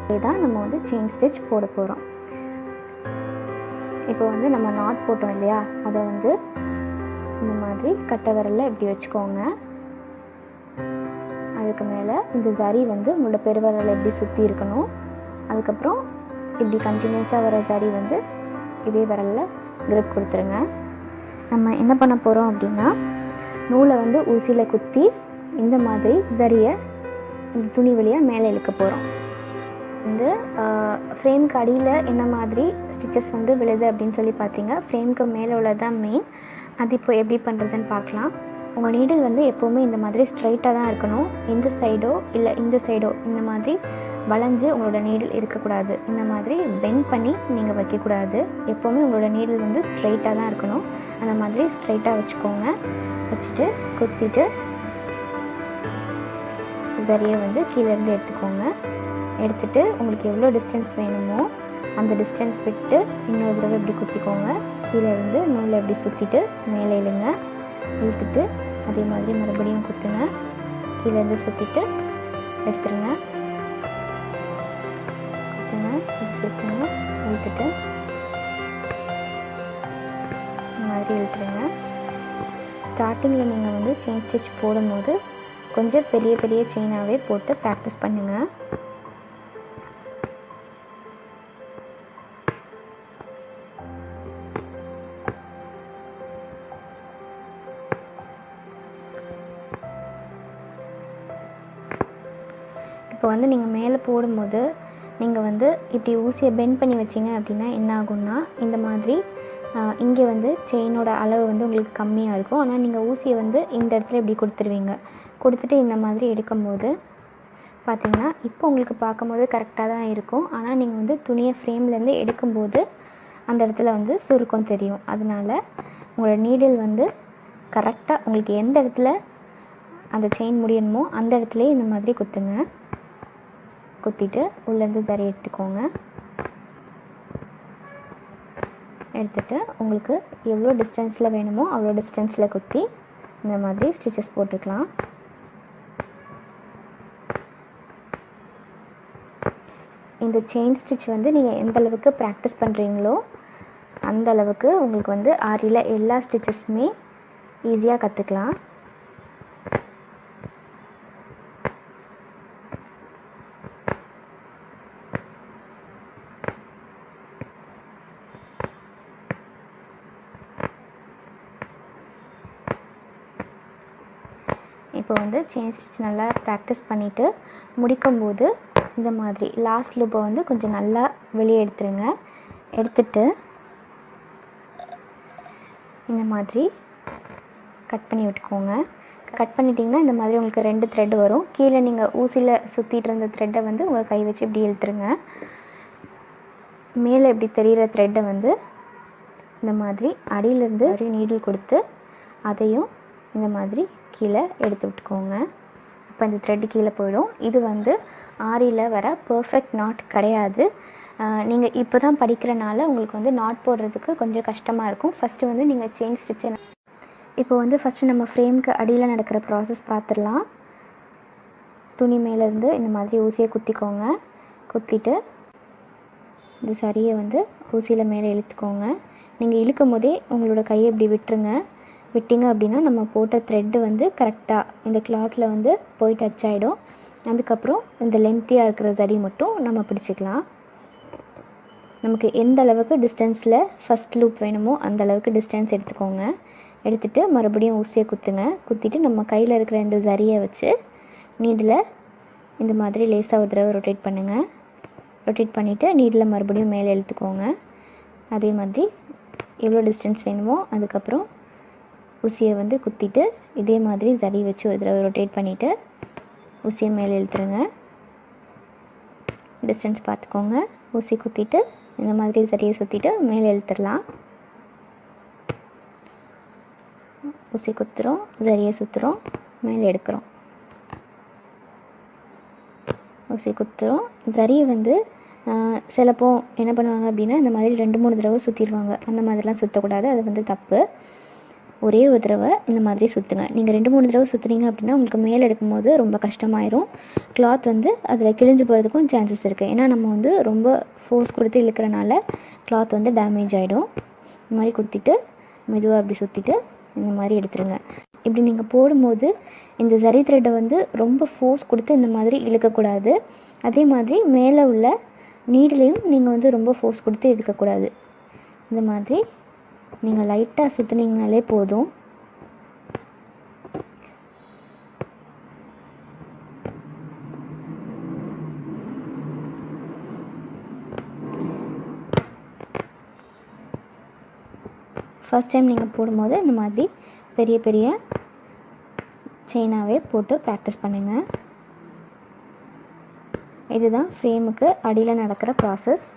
தான் நம்ம வந்து செயின் ஸ்டிச் போட போகிறோம். இப்போ வந்து நம்ம நாட் போட்டோம் இல்லையா, அதை வந்து இந்த மாதிரி கட்டை விரலில் இப்படி வச்சுக்கோங்க. அதுக்கு மேலே இந்த சரி வந்து உங்களோட பெருவிரலில் எப்படி சுற்றி இருக்கணும். அதுக்கப்புறம் இப்படி கண்டினியூஸாக வர சரி வந்து இதே விரலில் கிரிப் கொடுத்துருங்க. நம்ம என்ன பண்ண போகிறோம் அப்படின்னா, நூலை வந்து ஊசியில் குத்தி இந்த மாதிரி சரியை இந்த துணி வழியாக மேலே இழுக்க போகிறோம். வந்து ஃப்ரேமுக்கு அடியில் என்ன மாதிரி ஸ்டிச்சஸ் வந்து விழுது அப்படின்னு சொல்லி பார்த்தீங்க. ஃப்ரேமுக்கு மேலே உள்ளதான் மெயின். அது இப்போ எப்படி பண்ணுறதுன்னு பார்க்கலாம். உங்கள் நீடில் வந்து எப்போவுமே இந்த மாதிரி ஸ்ட்ரைட்டாக தான் இருக்கணும். இந்த சைடோ இல்லை இந்த சைடோ இந்த மாதிரி வளைஞ்சு உங்களோட நீடில் இருக்கக்கூடாது. இந்த மாதிரி பெண்ட் பண்ணி நீங்கள் வைக்கக்கூடாது. எப்போவுமே உங்களோட நீடில் வந்து ஸ்ட்ரைட்டாக தான் இருக்கணும். அந்த மாதிரி ஸ்ட்ரைட்டாக வச்சுக்கோங்க. வச்சுட்டு குத்திட்டு சரியை வந்து கீழேருந்து எடுத்துக்கோங்க. எடுத்துகிட்டு உங்களுக்கு எவ்வளோ டிஸ்டன்ஸ் வேணுமோ அந்த டிஸ்டன்ஸ் விட்டு இன்னொரு தடவை இப்படி குத்திக்கோங்க. கீழே இருந்து நூலை எப்படி சுற்றிட்டு மேலே இழுங்க. இழுத்துட்டு அதே மாதிரி மறுபடியும் குத்துங்க. கீழேருந்து சுற்றிட்டு எடுத்துருங்க. குத்துங்க, சுற்றுங்க, இழுத்துட்டு இந்த மாதிரி இழுத்துருங்க. ஸ்டார்டிங்கில் நீங்கள் வந்து செயின் ஸ்டிச் போடும்போது கொஞ்சம் பெரிய பெரிய செயினாகவே போட்டு ப்ராக்டிஸ் பண்ணுங்கள். இப்போ வந்து நீங்கள் மேலே போடும்போது நீங்கள் வந்து இப்படி ஊசியை பெண்ட் பண்ணி வச்சிங்க அப்படின்னா என்ன ஆகும்னா, இந்த மாதிரி இங்கே வந்து செயினோட அளவு வந்து உங்களுக்கு கம்மியாக இருக்கும். ஆனால் நீங்கள் ஊசியை வந்து இந்த இடத்துல இப்படி கொடுத்துருவீங்க. கொடுத்துட்டு இந்த மாதிரி எடுக்கும்போது பார்த்திங்கன்னா இப்போ உங்களுக்கு பார்க்கும்போது கரெக்டாக தான் இருக்கும். ஆனால் நீங்கள் வந்து துணியை ஃப்ரேம்லேருந்து எடுக்கும்போது அந்த இடத்துல வந்து சுருக்கம் தெரியும். அதனால் உங்களோட நீடில் வந்து கரெக்டாக உங்களுக்கு எந்த இடத்துல அந்த செயின் முடியணுமோ அந்த இடத்துலையே இந்த மாதிரி குத்துங்க. குத்திட்டு உள்ளேருந்து சரி எடுத்துக்கோங்க. எடுத்துகிட்டு உங்களுக்கு எவ்வளோ டிஸ்டன்ஸில் வேணுமோ அவ்வளோ டிஸ்டன்ஸில் குத்தி இந்த மாதிரி ஸ்டிச்சஸ் போட்டுக்கலாம். இந்த செயின் ஸ்டிச் வந்து நீங்கள் எந்த அளவுக்கு ப்ராக்டிஸ் பண்ணுறீங்களோ அந்த அளவுக்கு உங்களுக்கு வந்து ஆரியில் எல்லா ஸ்டிச்சஸுமே ஈஸியாக கற்றுக்கலாம். இப்போ வந்து செயின் ஸ்டிச் நல்லா ப்ராக்டிஸ் பண்ணிவிட்டு முடிக்கும்போது இந்த மாதிரி லாஸ்ட் லூப்பை வந்து கொஞ்சம் நல்லா வெளியே எடுத்துருங்க. எடுத்துட்டு இந்த மாதிரி கட் பண்ணி விட்டுக்கோங்க. கட் பண்ணிட்டிங்கன்னா இந்த மாதிரி உங்களுக்கு 2 த்ரெட் வரும். கீழே நீங்கள் ஊசியில் சுற்றிட்டு இருந்த த்ரெட்டை வந்து உங்கள் கை வச்சு இப்படி இழுத்துருங்க. மேலே இப்படி தெரிகிற த்ரெட்டை வந்து இந்த மாதிரி அடியிலேருந்து ஒரு நீடில் கொடுத்து அதையும் இந்த மாதிரி கீழே எடுத்து விட்டுக்கோங்க. இப்போ இந்த த்ரெட்டு கீழே போயிடும். இது வந்து ஆரியில் வர பர்ஃபெக்ட் நாட் கிடையாது. நீங்கள் இப்போ தான் படிக்கிறனால உங்களுக்கு வந்து நாட் போடுறதுக்கு கொஞ்சம் கஷ்டமாக இருக்கும். ஃபஸ்ட்டு வந்து நீங்கள் செயின் ஸ்டிச்சை இப்போ வந்து ஃபஸ்ட்டு நம்ம ஃப்ரேமுக்கு அடியில் நடக்கிற ப்ராசஸ் பார்த்துடலாம். துணி மேலேருந்து இந்த மாதிரி ஊசியை குத்திக்கோங்க. குத்திட்டு இந்த சரியை வந்து ஊசியில் மேலே இழுத்துக்கோங்க. நீங்கள் இழுக்கும் போதே உங்களோட கையை இப்படி விட்டுருங்க. விட்டிங்க அப்படின்னா நம்ம போட்ட த்ரெட்டு வந்து கரெக்டாக இந்த கிளாத்தில் வந்து போய் டச் ஆகிடும். அதுக்கப்புறம் இந்த லென்த்தியாக இருக்கிற சரி மட்டும் நம்ம பிடிச்சிக்கலாம். நமக்கு எந்த அளவுக்கு டிஸ்டன்ஸில் ஃபஸ்ட் லூப் வேணுமோ அந்த அளவுக்கு டிஸ்டன்ஸ் எடுத்துக்கோங்க. எடுத்துகிட்டு மறுபடியும் ஊசியை குத்துங்க. குத்திட்டு நம்ம கையில் இருக்கிற இந்த சரியை வச்சு நீடில் இந்த மாதிரி லேசாக ஒரு தடவை ரொட்டேட் பண்ணுங்கள். ரொட்டேட் பண்ணிவிட்டு நீடில் மறுபடியும் மேலே இழுத்துக்கோங்க. அதே மாதிரி எவ்வளோ டிஸ்டன்ஸ் வேணுமோ அதுக்கப்புறம் ஊசியை வந்து குத்திட்டு இதே மாதிரி சரி வச்சு ஒரு தடவை ரொட்டேட் பண்ணிவிட்டு ஊசியை மேலே இழுத்துருங்க. டிஸ்டன்ஸ் பார்த்துக்கோங்க. ஊசி குத்திட்டு இந்த மாதிரி சரியை சுற்றிட்டு மேலே இழுத்துடலாம். ஊசி குத்துறோம், சரியை சுற்றுறோம், மேலே எடுக்கிறோம். ஊசி குத்துறோம். சரியை வந்து சிலப்போ என்ன பண்ணுவாங்க அப்படின்னா இந்த மாதிரி 2-3 தடவை சுற்றிடுவாங்க. அந்த மாதிரிலாம் சுற்றக்கூடாது. அது வந்து தப்பு. ஒரே ஒரு தடவை இந்த மாதிரி சுற்றுங்க. நீங்கள் 2-3 தடவை சுற்றுனீங்க அப்படின்னா உங்களுக்கு மேலே எடுக்கும்போது ரொம்ப கஷ்டமாயிரும். கிளாத் வந்து அதில் கிழிஞ்சு போகிறதுக்கும் சான்சஸ் இருக்குது. ஏன்னா நம்ம வந்து ரொம்ப ஃபோர்ஸ் கொடுத்து இழுக்கிறனால கிளாத் வந்து டேமேஜ் ஆகிடும். இந்த மாதிரி குத்திட்டு மெதுவாக அப்படி சுற்றிட்டு இந்த மாதிரி எடுத்துருங்க. இப்படி நீங்கள் போடும்போது இந்த சரி த்ரெட்டை வந்து ரொம்ப ஃபோர்ஸ் கொடுத்து இந்த மாதிரி இழுக்கக்கூடாது. அதே மாதிரி மேலே உள்ள நீடிலையும் நீங்கள் வந்து ரொம்ப ஃபோர்ஸ் கொடுத்து இழுக்கக்கூடாது. இந்த மாதிரி நீங்கள் லைட்டாக சுற்றுனீங்கனாலே போதும். ஃபஸ்ட் டைம் நீங்கள் போடும்போது இந்த மாதிரி பெரிய பெரிய செயினாகவே போட்டு ப்ராக்டிஸ் பண்ணுங்கள். இதுதான் ஃப்ரேமுக்கு அடியில் நடக்கிற ப்ராசஸ்.